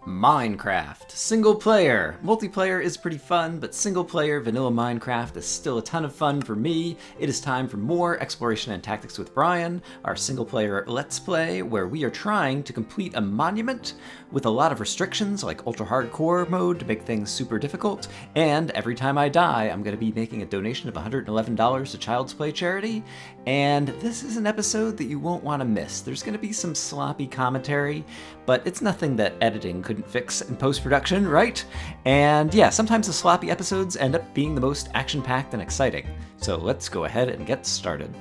Minecraft. Single player. Multiplayer is pretty fun, but single player vanilla Minecraft is still a ton of fun for me. It is time for more Exploration and Tactics with Brian, our single player Let's Play, where we are trying to complete a monument with a lot of restrictions like ultra hardcore mode to make things super difficult, and every time I die, I'm going to be making a donation of $111 to Child's Play charity, and this is an episode that you won't want to miss. There's going to be some sloppy commentary, but it's nothing that editing couldn't fix in post-production, right? And yeah, sometimes the sloppy episodes end up being the most action-packed and exciting. So let's go ahead and get started.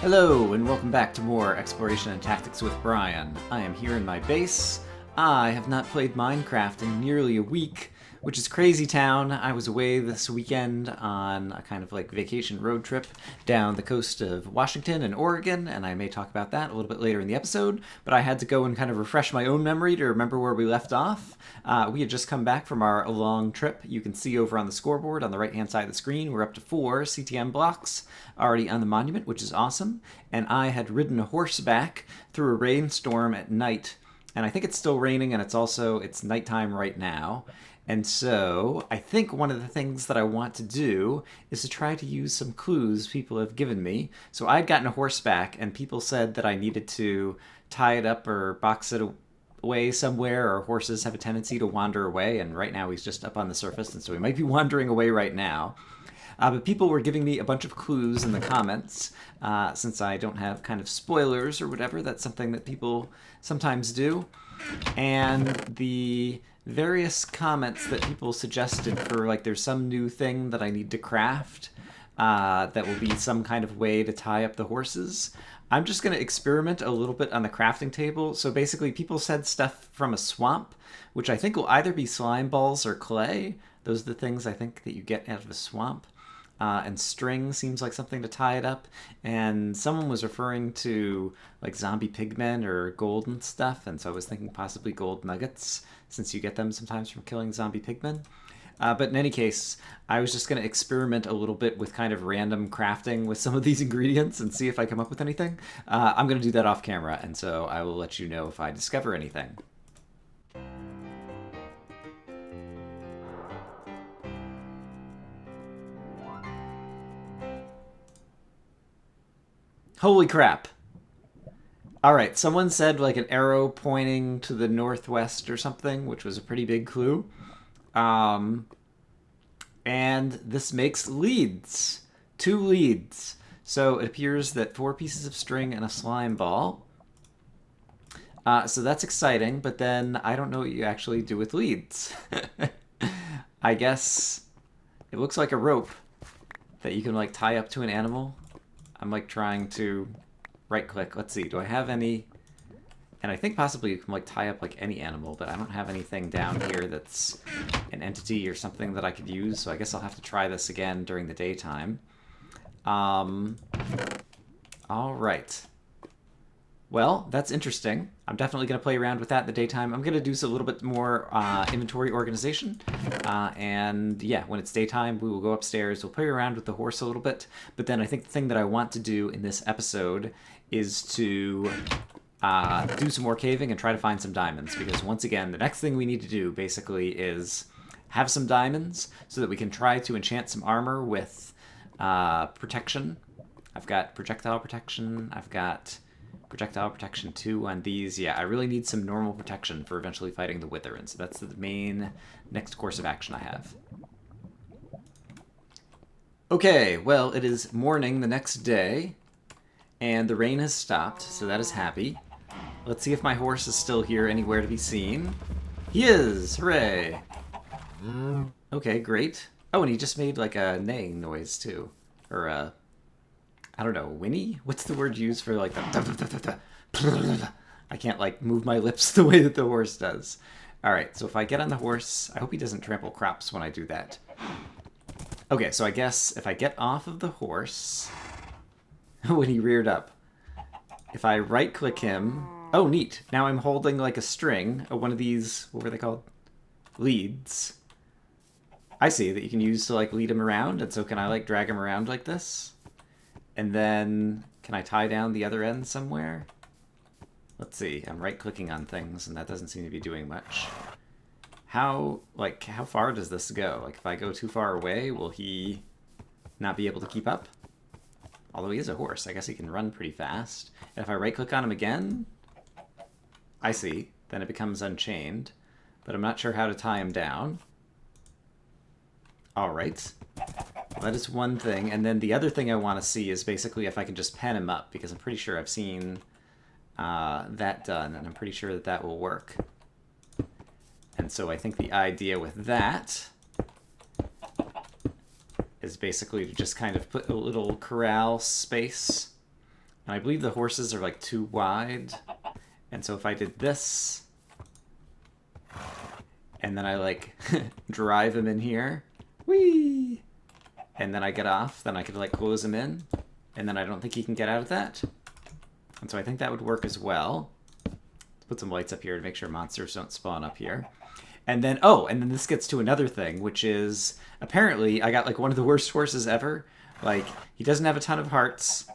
Hello, and welcome back to more Exploration and Tactics with Brian. I am here in my base. I have not played Minecraft in nearly a week, which is crazy town. I was away this weekend on a kind of like vacation road trip down the coast of Washington and Oregon, and I may talk about that a little bit later in the episode, but I had to go and kind of refresh my own memory to remember where we left off. We had just come back from our long trip. You can see over on the scoreboard on the right-hand side of the screen, we're up to 4 CTM blocks already on the monument, which is awesome, and I had ridden a horseback through a rainstorm at night, and I think it's still raining, and it's nighttime right now. And so I think one of the things that I want to do is to try to use some clues people have given me. So I'd gotten a horseback, and people said that I needed to tie it up or box it away somewhere, or horses have a tendency to wander away, and right now he's just up on the surface, and so he might be wandering away right now. But people were giving me a bunch of clues in the comments. Since I don't have kind of spoilers or whatever, that's something that people sometimes do. And the various comments that people suggested for, like, there's some new thing that I need to craft that will be some kind of way to tie up the horses. I'm just going to experiment a little bit on the crafting table. So basically, people said stuff from a swamp, which I think will either be slime balls or clay. Those are the things I think that you get out of a swamp. And string seems like something to tie it up. And someone was referring to like zombie pigmen or gold and stuff. And so I was thinking possibly gold nuggets, since you get them sometimes from killing zombie pigmen. But in any case, I was just going to experiment a little bit with kind of random crafting with some of these ingredients and see if I come up with anything. I'm going to do that off camera, and so I will let you know if I discover anything. Holy crap. Alright, someone said like an arrow pointing to the northwest or something, which was a pretty big clue. And this makes leads. 2 leads. So it appears that 4 pieces of string and a slime ball. So that's exciting, but then I don't know what you actually do with leads. I guess it looks like a rope that you can like tie up to an animal. I'm like trying to right click. Let's see, do I have any? And I think possibly you can like tie up like any animal, but I don't have anything down here that's an entity or something that I could use, so I guess I'll have to try this again during the daytime. All right. Well, that's interesting. I'm definitely going to play around with that in the daytime. I'm going to do a little bit more inventory organization. And yeah, when it's daytime, we will go upstairs. We'll play around with the horse a little bit. But then I think the thing that I want to do in this episode is to do some more caving and try to find some diamonds. Because once again, the next thing we need to do basically is have some diamonds so that we can try to enchant some armor with protection. I've got projectile protection. I've got projectile protection 2 on these. Yeah, I really need some normal protection for eventually fighting the Wither, and so that's the main next course of action I have. Okay, well, it is morning the next day, and the rain has stopped, so that is happy. Let's see if my horse is still here anywhere to be seen. He is! Hooray! Okay, great. Oh, and he just made like a neighing noise, too. Or a... I don't know, whinny? What's the word used for like the... I can't like move my lips the way that the horse does. Alright, so if I get on the horse, I hope he doesn't trample crops when I do that. Okay, so I guess if I get off of the horse, when he reared up, if I right click him, oh neat, now I'm holding like a string, one of these, what were they called? Leads. I see, that you can use to like lead him around, and so can I like drag him around like this? And then, can I tie down the other end somewhere? Let's see. I'm right-clicking on things, and that doesn't seem to be doing much. How far does this go? Like, if I go too far away, will he not be able to keep up? Although he is a horse, I guess he can run pretty fast. And if I right-click on him again, I see. Then it becomes unchained. But I'm not sure how to tie him down. Alright. That is one thing. And then the other thing I want to see is basically if I can just pen him up, because I'm pretty sure I've seen that done, and I'm pretty sure that that will work. And so I think the idea with that is basically to just kind of put a little corral space. And I believe the horses are like too wide. And so if I did this, and then I like drive him in here, whee! And then I get off, then I could like close him in, and then I don't think he can get out of that. And so I think that would work as well. Let's put some lights up here to make sure monsters don't spawn up here. And then, oh, and then this gets to another thing, which is, apparently, I got, like, one of the worst horses ever. Like, he doesn't have a ton of hearts.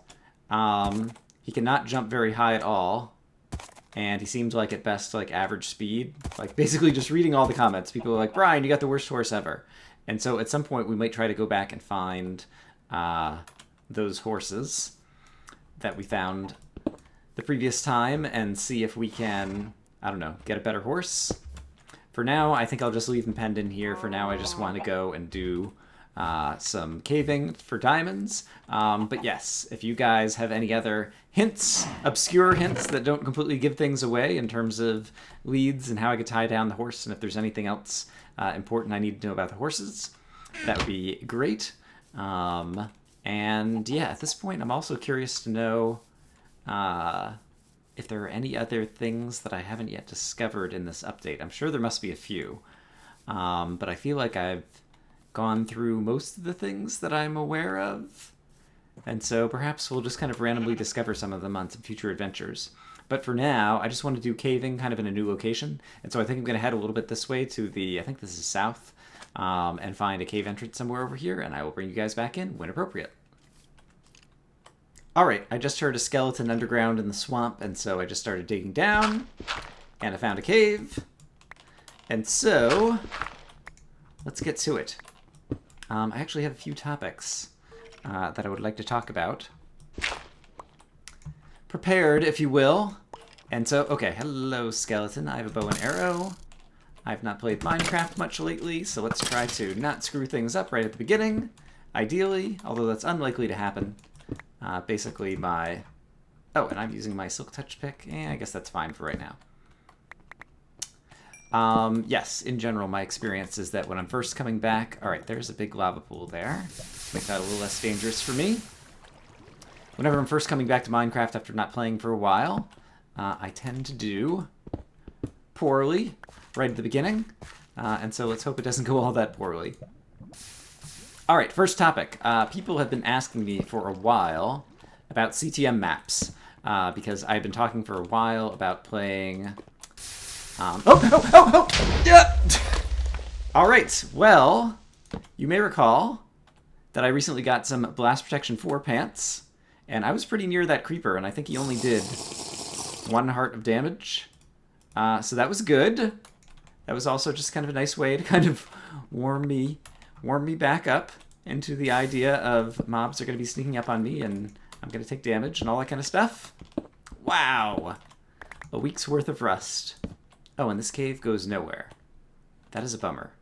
He cannot jump very high at all. And he seems like, at best, like, average speed. Like, basically just reading all the comments, people are like, Brian, you got the worst horse ever. And so at some point, we might try to go back and find those horses that we found the previous time and see if we can, I don't know, get a better horse. For now, I think I'll just leave them penned in here. For now, I just want to go and do some caving for diamonds. But yes, if you guys have any other hints, obscure hints that don't completely give things away in terms of leads and how I could tie down the horse, and if there's anything else important I need to know about the horses, that would be great. And yeah, at this point, I'm also curious to know if there are any other things that I haven't yet discovered in this update. I'm sure there must be a few, but I feel like I've gone through most of the things that I'm aware of, and so perhaps we'll just kind of randomly discover some of them on some future adventures. But for now, I just want to do caving kind of in a new location, and so I think I'm going to head a little bit this way to the, I think this is south, and find a cave entrance somewhere over here, and I will bring you guys back in when appropriate. Alright, I just heard a skeleton underground in the swamp, and so I just started digging down, and I found a cave. And so, let's get to it. I actually have a few topics that I would like to talk about. Prepared, if you will. And so, okay, hello skeleton, I have a bow and arrow. I've not played Minecraft much lately, so let's try to not screw things up right at the beginning, ideally, although that's unlikely to happen. Basically my... Oh, and I'm using my Silk Touch pick. I guess that's fine for right now. Yes, in general, my experience is that when I'm first coming back... Alright, there's a big lava pool there. Make that a little less dangerous for me. Whenever I'm first coming back to Minecraft after not playing for a while, I tend to do poorly right at the beginning. And so let's hope it doesn't go all that poorly. Alright, first topic. People have been asking me for a while about CTM maps, because I've been talking for a while about playing... Yeah! Alright, well, you may recall that I recently got some Blast Protection 4 pants, and I was pretty near that creeper, and I think he only did 1 heart of damage. So that was good. That was also just kind of a nice way to kind of warm me back up into the idea of mobs are going to be sneaking up on me and I'm going to take damage and all that kind of stuff. Wow! A week's worth of rust. Oh, and this cave goes nowhere. That is a bummer.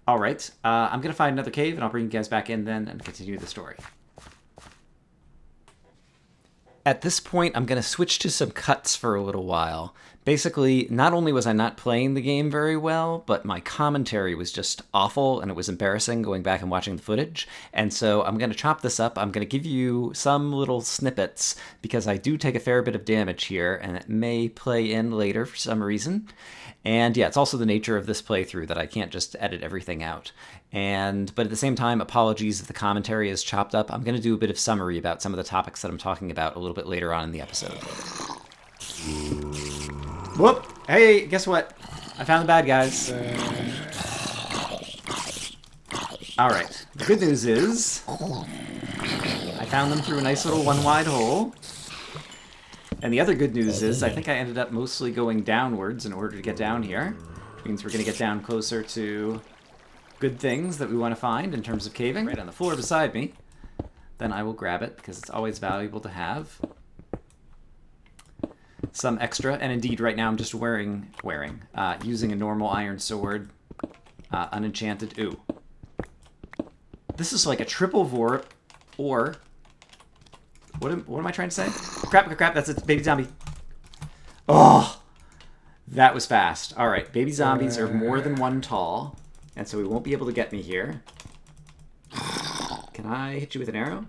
Alright, I'm going to find another cave and I'll bring you guys back in then and continue the story. At this point, I'm going to switch to some cuts for a little while. Basically, not only was I not playing the game very well, but my commentary was just awful, and it was embarrassing going back and watching the footage. And so I'm going to chop this up. I'm going to give you some little snippets, because I do take a fair bit of damage here, and it may play in later for some reason. And yeah, it's also the nature of this playthrough that I can't just edit everything out. But at the same time, apologies if the commentary is chopped up. I'm going to do a bit of summary about some of the topics that I'm talking about a little bit later on in the episode. Whoop! Hey, guess what? I found the bad guys. Alright, the good news is I found them through a nice little one-wide hole. And the other good news is I think I ended up mostly going downwards in order to get down here. Which means we're going to get down closer to good things that we want to find in terms of caving. Right on the floor beside me. Then I will grab it because it's always valuable to have some extra. And indeed, right now I'm just using a normal iron sword, unenchanted. Ooh. This is like a triple vor, or what am I trying to say? Crap, that's a baby zombie. Oh, that was fast. All right, baby zombies are more than one tall, and so he won't be able to get me here. Can I hit you with an arrow?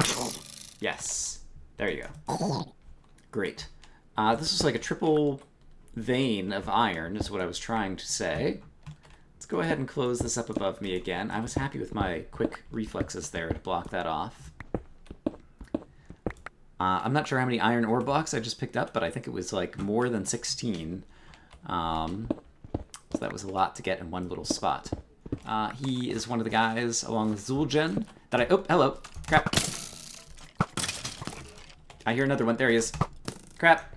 Yes. There you go. Great. This is like a triple vein of iron, is what I was trying to say. Let's go ahead and close this up above me again. I was happy with my quick reflexes there to block that off. I'm not sure how many iron ore blocks I just picked up, but I think it was like more than 16. So that was a lot to get in one little spot. He is one of the guys along with Zul'jin that I... Oh, hello. Crap. I hear another one. There he is. Crap.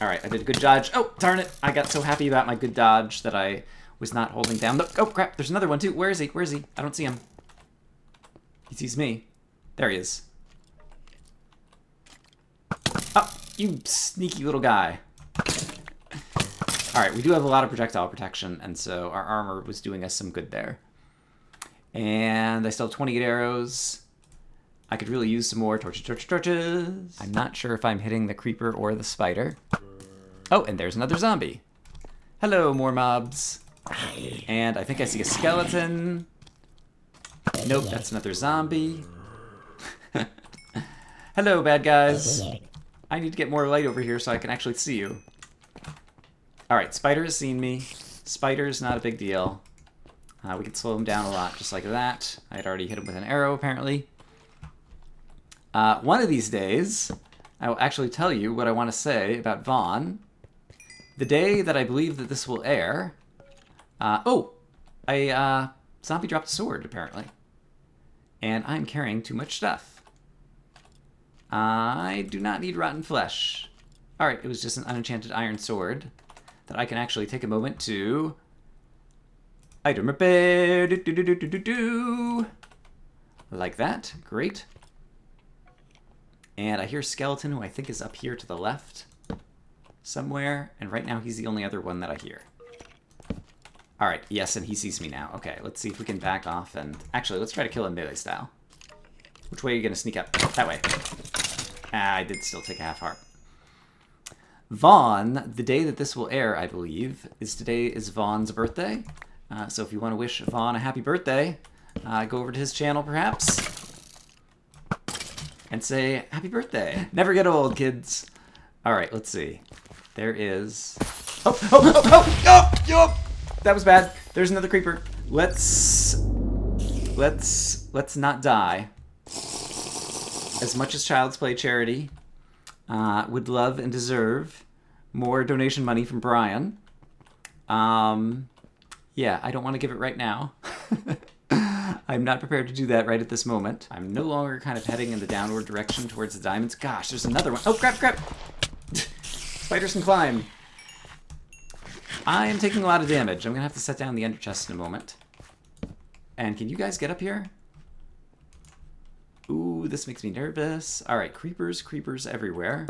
Alright, I did a good dodge. Oh, darn it. I got so happy about my good dodge that I was not holding down the... Oh, crap. There's another one, too. Where is he? Where is he? I don't see him. He sees me. There he is. Oh, you sneaky little guy. Alright, we do have a lot of projectile protection, and so our armor was doing us some good there. And I still have 28 arrows. I could really use some more torches. I'm not sure if I'm hitting the creeper or the spider. Oh, and there's another zombie. Hello, more mobs. And I think I see a skeleton. Nope, that's another zombie. Hello, bad guys. I need to get more light over here so I can actually see you. Alright, spider has seen me. Spider's not a big deal. We can slow him down a lot, just like that. I had already hit him with an arrow, apparently. One of these days, I will actually tell you what I want to say about Vaughn. The day that I believe that this will air... a zombie dropped a sword, apparently. And I'm carrying too much stuff. I do not need rotten flesh. Alright, it was just an unenchanted iron sword that I can actually take a moment to item repair. Like that. Great. And I hear a skeleton who I think is up here to the left somewhere. And right now he's the only other one that I hear. Alright, yes, and he sees me now. Okay, let's see if we can back off and... Actually, let's try to kill him melee style. Which way are you going to sneak up? That way. Ah, I did still take a half heart. Vaughn, the day that this will air, I believe, today is Vaughn's birthday. So if you want to wish Vaughn a happy birthday, go over to his channel, perhaps, and say, happy birthday. Never get old, kids. All right, let's see. There is... Oh! That was bad. There's another creeper. Let's not die. As much as Child's Play charity would love and deserve more donation money from Brian. Yeah, I don't want to give it right now. I'm not prepared to do that right at this moment. I'm no longer kind of heading in the downward direction towards the diamonds. Gosh, there's another one. Oh, crap! Spiders can climb. I am taking a lot of damage. I'm going to have to set down the ender chest in a moment. And can you guys get up here? Ooh, this makes me nervous. Alright, creepers everywhere.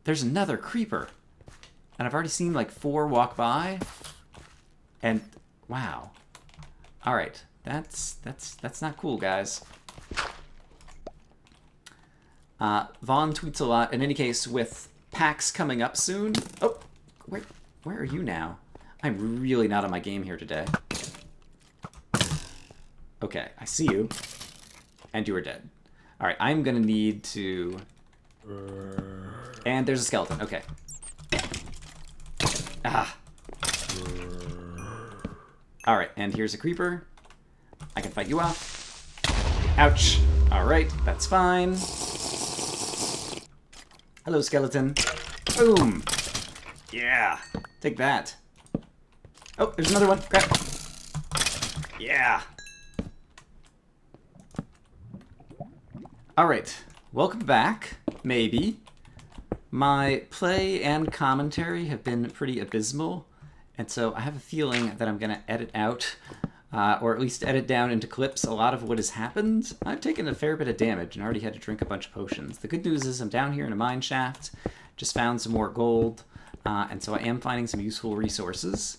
There's another creeper. And I've already seen like 4 walk by. And, wow. Alright, that's not cool, guys. Vaughn tweets a lot. In any case, with PAX coming up soon... Oh, where are you now? I'm really not on my game here today. Okay, I see you. And you are dead. Alright, I'm gonna need to... And there's a skeleton, okay. Ah. Alright, and here's a creeper. I can fight you off. Ouch. Alright, that's fine. Hello, skeleton. Boom. Yeah. Take that. Oh, there's another one. Crap. Yeah. Alright, welcome back, maybe. My play and commentary have been pretty abysmal, and so I have a feeling that I'm going to edit out, or at least edit down into clips, a lot of what has happened. I've taken a fair bit of damage and already had to drink a bunch of potions. The good news is I'm down here in a mine shaft, just found some more gold, and so I am finding some useful resources.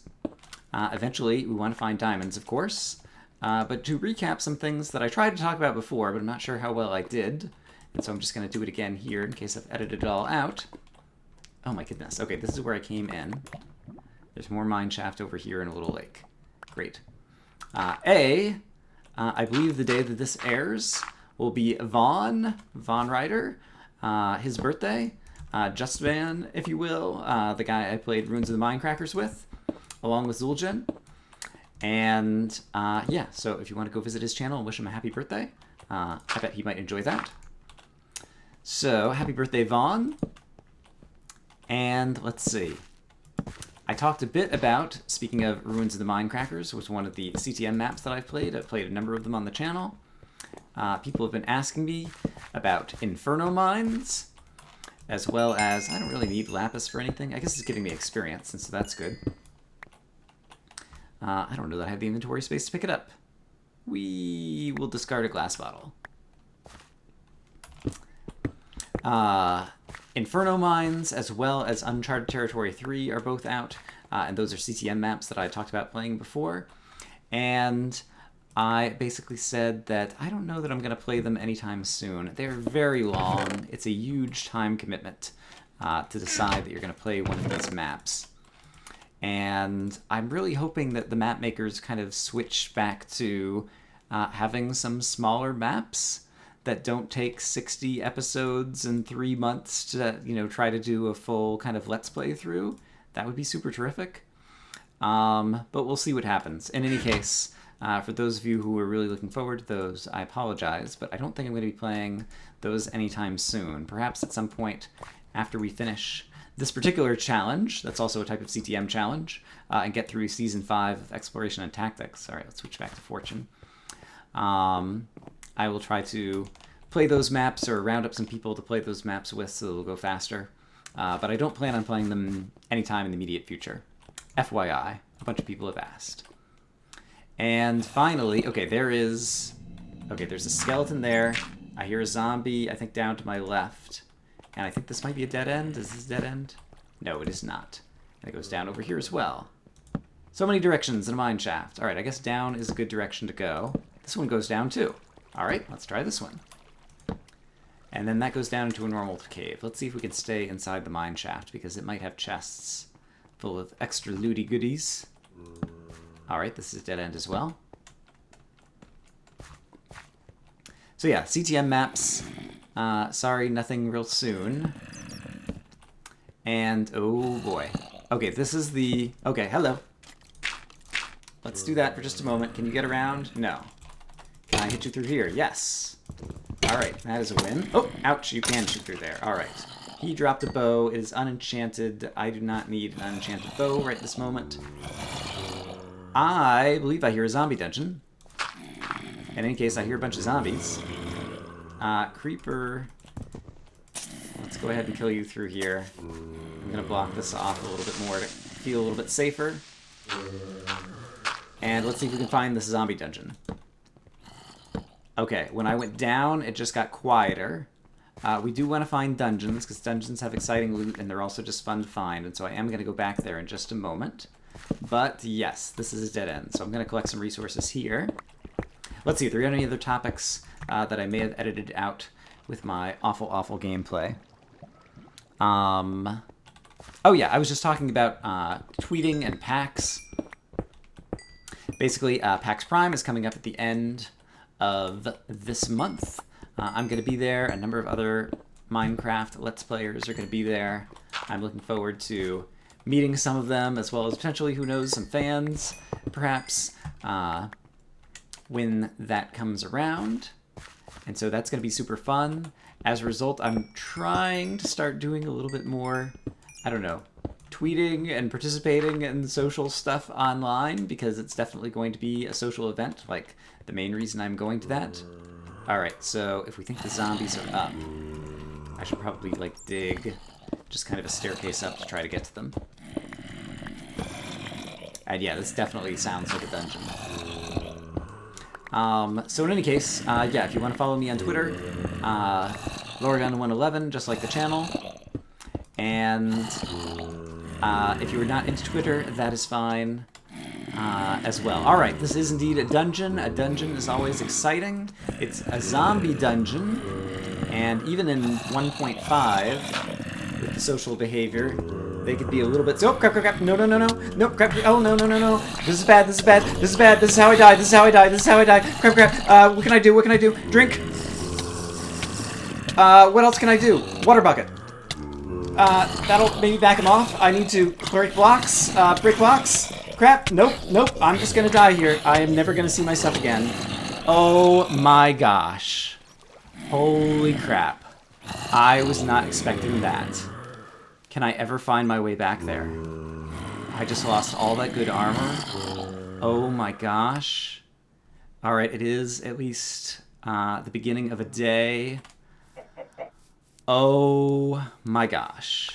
Eventually, we want to find diamonds, of course. But to recap some things that I tried to talk about before, but I'm not sure how well I did. And so I'm just going to do it again here in case I've edited it all out. Oh my goodness. Okay, this is where I came in. There's more mine shaft over here in a little lake. Great. I believe the day that this airs will be Von Ryder, his birthday. Just Van, if you will, the guy I played Runes of the Minecrackers with, along with Zul'jin. And yeah, so if you want to go visit his channel and wish him a happy birthday, I bet he might enjoy that. So, happy birthday, Vaughn. And let's see. I talked a bit about, speaking of Ruins of the Minecrackers, was one of the CTM maps that I've played. I've played a number of them on the channel. People have been asking me about Inferno mines, as well as, I don't really need lapis for anything. I guess it's giving me experience, and so that's good. I don't know that I have the inventory space to pick it up. We will discard a glass bottle. Inferno Mines, as well as Uncharted Territory 3 are both out, and those are CTM maps that I talked about playing before. And I basically said that I don't know that I'm going to play them anytime soon. They're very long. It's a huge time commitment to decide that you're going to play one of these maps. And I'm really hoping that the map makers kind of switch back to having some smaller maps that don't take 60 episodes and 3 months to, you know, try to do a full kind of let's play through. That would be super terrific. But we'll see what happens. In any case, for those of you who are really looking forward to those, I apologize, but I don't think I'm going to be playing those anytime soon. Perhaps at some point after we finish this particular challenge, that's also a type of CTM challenge, and get through Season 5 of Exploration and Tactics. All right, let's switch back to Fortune. I will try to play those maps or round up some people to play those maps with so they'll go faster. But I don't plan on playing them anytime in the immediate future. FYI, a bunch of people have asked. And finally, okay, there's a skeleton there. I hear a zombie, I think down to my left. And I think this might be a dead end. Is this a dead end? No, it is not. And it goes down over here as well. So many directions in a mine shaft. All right, I guess down is a good direction to go. This one goes down too. All right, let's try this one. And then that goes down into a normal cave. Let's see if we can stay inside the mine shaft because it might have chests full of extra looty goodies. All right, this is a dead end as well. So yeah, CTM maps. Sorry, nothing real soon. And, oh boy. Okay, this is the... Okay, hello. Let's do that for just a moment. Can you get around? No. Can I hit you through here? Yes. Alright, that is a win. Oh, ouch, you can shoot through there. Alright. He dropped a bow. It is unenchanted. I do not need an unenchanted bow right this moment. I believe I hear a zombie dungeon. In any case, I hear a bunch of zombies. Creeper. Let's go ahead and kill you through here. I'm going to block this off a little bit more to feel a little bit safer. And let's see if we can find this zombie dungeon. Okay, when I went down, it just got quieter. We do want to find dungeons, because dungeons have exciting loot, and they're also just fun to find, and so I am going to go back there in just a moment. But yes, this is a dead end, so I'm going to collect some resources here. Let's see if there are any other topics that I may have edited out with my awful, awful gameplay. Oh yeah, I was just talking about tweeting and PAX. Basically, PAX Prime is coming up at the end of this month. I'm going to be there. A number of other Minecraft Let's Players are going to be there. I'm looking forward to meeting some of them, as well as potentially, who knows, some fans, perhaps, when that comes around. And so that's going to be super fun. As a result, I'm trying to start doing a little bit more, I don't know, tweeting and participating in social stuff online, because it's definitely going to be a social event, like the main reason I'm going to that. Alright, so if we think the zombies are up, I should probably, like, dig just kind of a staircase up to try to get to them. And yeah, this definitely sounds like a dungeon. So in any case, yeah, if you want to follow me on Twitter, Lorgun111, just like the channel. And if you are not into Twitter, that is fine as well. Alright, this is indeed a dungeon. A dungeon is always exciting. It's a zombie dungeon, and even in 1.5, with the social behavior, they could be a little bit... Oh, crap, crap, crap. No, no, no, no. No, crap. Oh, no, no, no, no. This is bad. This is bad. This is bad. This is how I die. This is how I die. This is how I die. Crap, crap. What can I do? What can I do? Drink. What else can I do? Water bucket. That'll maybe back him off. I need to break blocks. Break blocks. Crap. Nope. Nope. I'm just gonna die here. I am never gonna see myself again. Oh my gosh. Holy crap. I was not expecting that. Can I ever find my way back there? I just lost all that good armor. Oh my gosh. Alright, it is at least the beginning of a day. Oh my gosh.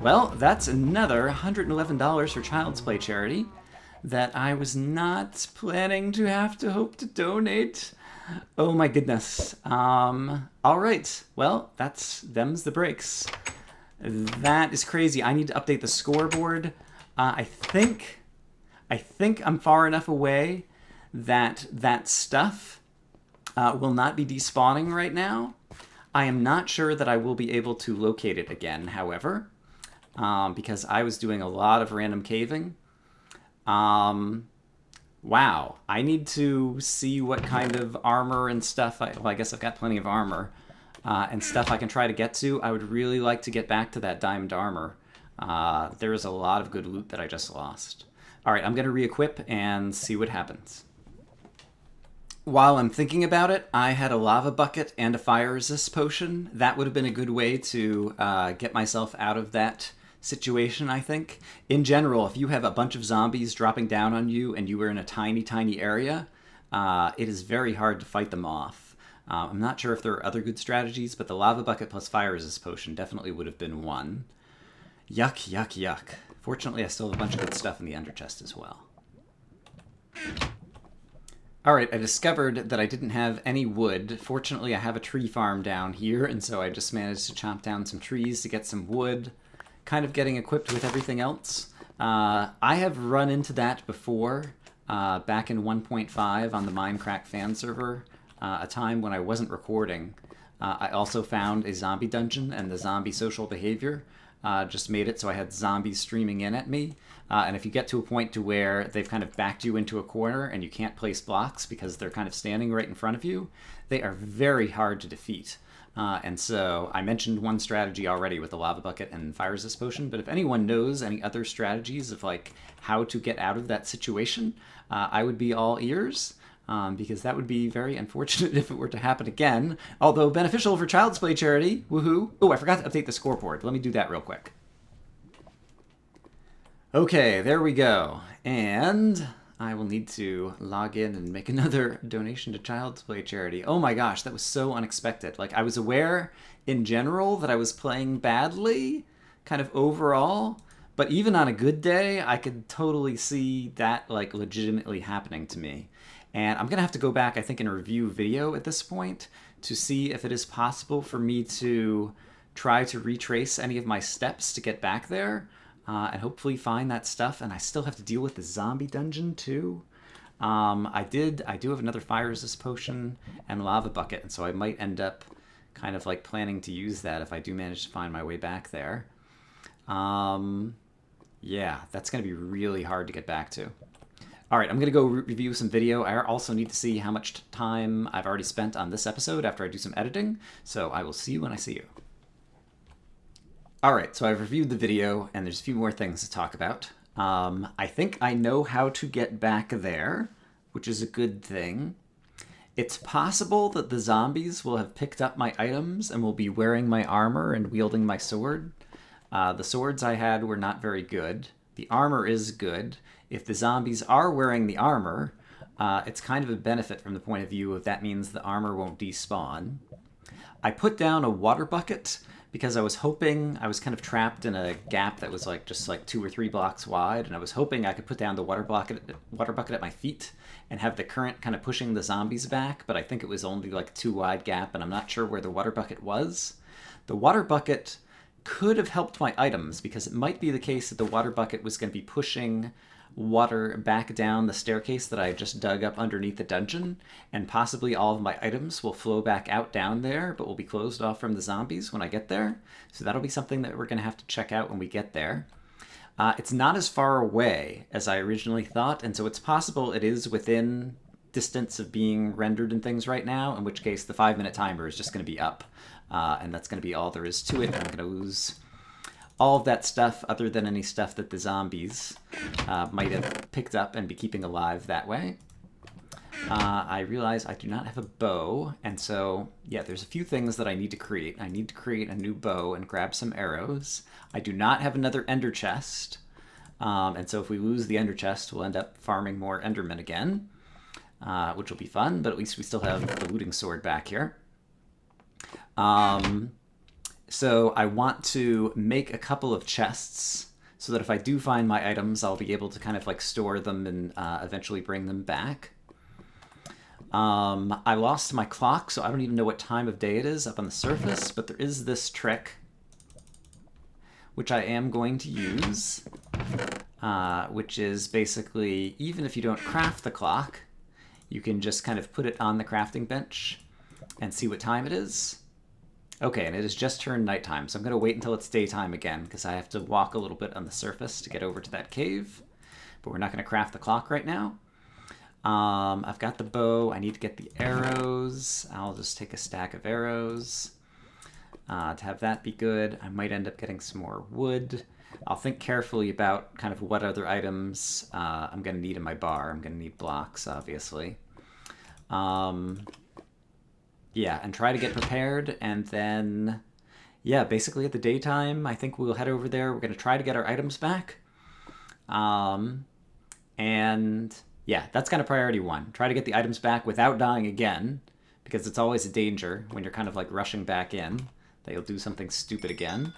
Well, that's another $111 for Child's Play charity that I was not planning to have to hope to donate. Oh my goodness. Alright, well, them's the breaks. That is crazy. I need to update the scoreboard. I think I'm far enough away that stuff will not be despawning right now. I am not sure that I will be able to locate it again, however, because I was doing a lot of random caving. Wow. I need to see what kind of armor and stuff. Well, I guess I've got plenty of armor. And stuff I can try to get to. I would really like to get back to that diamond armor. There is a lot of good loot that I just lost. Alright, I'm going to re-equip and see what happens. While I'm thinking about it, I had a lava bucket and a fire resist potion. That would have been a good way to get myself out of that situation, I think. In general, if you have a bunch of zombies dropping down on you and you were in a tiny, tiny area, it is very hard to fight them off. I'm not sure if there are other good strategies, but the lava bucket plus fire resist potion definitely would have been one. Yuck, yuck, yuck. Fortunately, I still have a bunch of good stuff in the ender chest as well. Alright, I discovered that I didn't have any wood. Fortunately, I have a tree farm down here, and so I just managed to chop down some trees to get some wood, kind of getting equipped with everything else. I have run into that before, back in 1.5 on the Minecraft fan server. A time when I wasn't recording. I also found a zombie dungeon, and the zombie social behavior just made it so I had zombies streaming in at me. And if you get to a point to where they've kind of backed you into a corner and you can't place blocks because they're kind of standing right in front of you, they are very hard to defeat. And so I mentioned one strategy already with the lava bucket and fire resist potion, but if anyone knows any other strategies of like how to get out of that situation, I would be all ears. Because that would be very unfortunate if it were to happen again. Although beneficial for Child's Play charity. Woohoo. Oh, I forgot to update the scoreboard. Let me do that real quick. Okay, there we go. And I will need to log in and make another donation to Child's Play charity. Oh my gosh, that was so unexpected. Like, I was aware in general that I was playing badly, kind of overall. But even on a good day, I could totally see that, like, legitimately happening to me. And I'm going to have to go back, I think, and review video at this point to see if it is possible for me to try to retrace any of my steps to get back there and hopefully find that stuff. And I still have to deal with the zombie dungeon, too. I do have another fire resist potion and lava bucket, and so I might end up kind of like planning to use that if I do manage to find my way back there. Yeah, that's going to be really hard to get back to. Alright, I'm going to go review some video. I also need to see how much time I've already spent on this episode after I do some editing, so I will see you when I see you. Alright, so I've reviewed the video, and there's a few more things to talk about. I think I know how to get back there, which is a good thing. It's possible that the zombies will have picked up my items and will be wearing my armor and wielding my sword. The swords I had were not very good. The armor is good. If the zombies are wearing the armor, it's kind of a benefit from the point of view of that means the armor won't despawn. I put down a water bucket because I was hoping, I was kind of trapped in a gap that was like just like 2 or 3 blocks wide, and I was hoping I could put down the water bucket at my feet and have the current kind of pushing the zombies back, but I think it was only like a 2 wide gap, and I'm not sure where the water bucket was. The water bucket could have helped my items, because it might be the case that the water bucket was going to be pushing water back down the staircase that I just dug up underneath the dungeon, and possibly all of my items will flow back out down there, but will be closed off from the zombies when I get there. So that'll be something that we're going to have to check out when we get there. It's not as far away as I originally thought, and so it's possible it is within distance of being rendered and things right now, in which case the 5-minute timer is just going to be up, and that's going to be all there is to it. I'm going to lose all of that stuff other than any stuff that the zombies might have picked up and be keeping alive that way. I realize I do not have a bow, and so, yeah, there's a few things that I need to create. I need to create a new bow and grab some arrows. I do not have another ender chest, and so if we lose the ender chest, we'll end up farming more endermen again, which will be fun, but at least we still have the looting sword back here. So I want to make a couple of chests so that if I do find my items, I'll be able to kind of like store them and eventually bring them back. I lost my clock, so I don't even know what time of day it is up on the surface, but there is this trick, which I am going to use, which is basically, even if you don't craft the clock, you can just kind of put it on the crafting bench and see what time it is. Okay, and it has just turned nighttime, so I'm going to wait until it's daytime again, because I have to walk a little bit on the surface to get over to that cave. But we're not going to craft the clock right now. I've got the bow. I need to get the arrows. I'll just take a stack of arrows to have that be good. I might end up getting some more wood. I'll think carefully about kind of what other items I'm going to need in my bar. I'm going to need blocks, obviously. Yeah, and try to get prepared, and then, yeah, basically at the daytime, I think we'll head over there. We're going to try to get our items back. And, yeah, that's kind of priority 1. Try to get the items back without dying again, because it's always a danger when you're kind of, like, rushing back in, that you'll do something stupid again.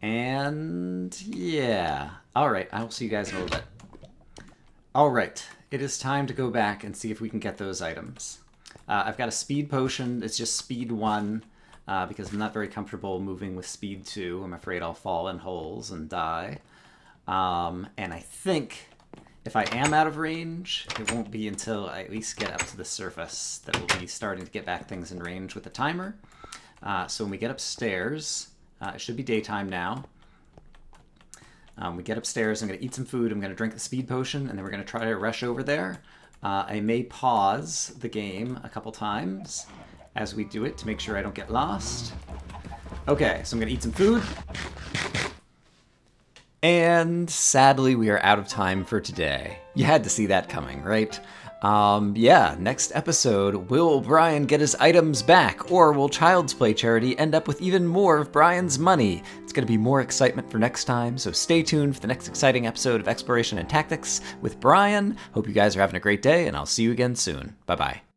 And, yeah. All right, I will see you guys in a little bit. All right. It is time to go back and see if we can get those items. I've got a speed potion. It's just speed 1 because I'm not very comfortable moving with speed 2. I'm afraid I'll fall in holes and die. And I think if I am out of range, it won't be until I at least get up to the surface that we'll be starting to get back things in range with the timer. So when we get upstairs, it should be daytime now. We get upstairs, I'm going to eat some food, I'm going to drink the speed potion, and then we're going to try to rush over there. I may pause the game a couple times as we do it to make sure I don't get lost. Okay, so I'm going to eat some food. And sadly, we are out of time for today. You had to see that coming, right? Yeah, next episode, will Brian get his items back, or will Child's Play Charity end up with even more of Brian's money? It's going to be more excitement for next time, so stay tuned for the next exciting episode of Exploration and Tactics with Brian. Hope you guys are having a great day, and I'll see you again soon. Bye-bye.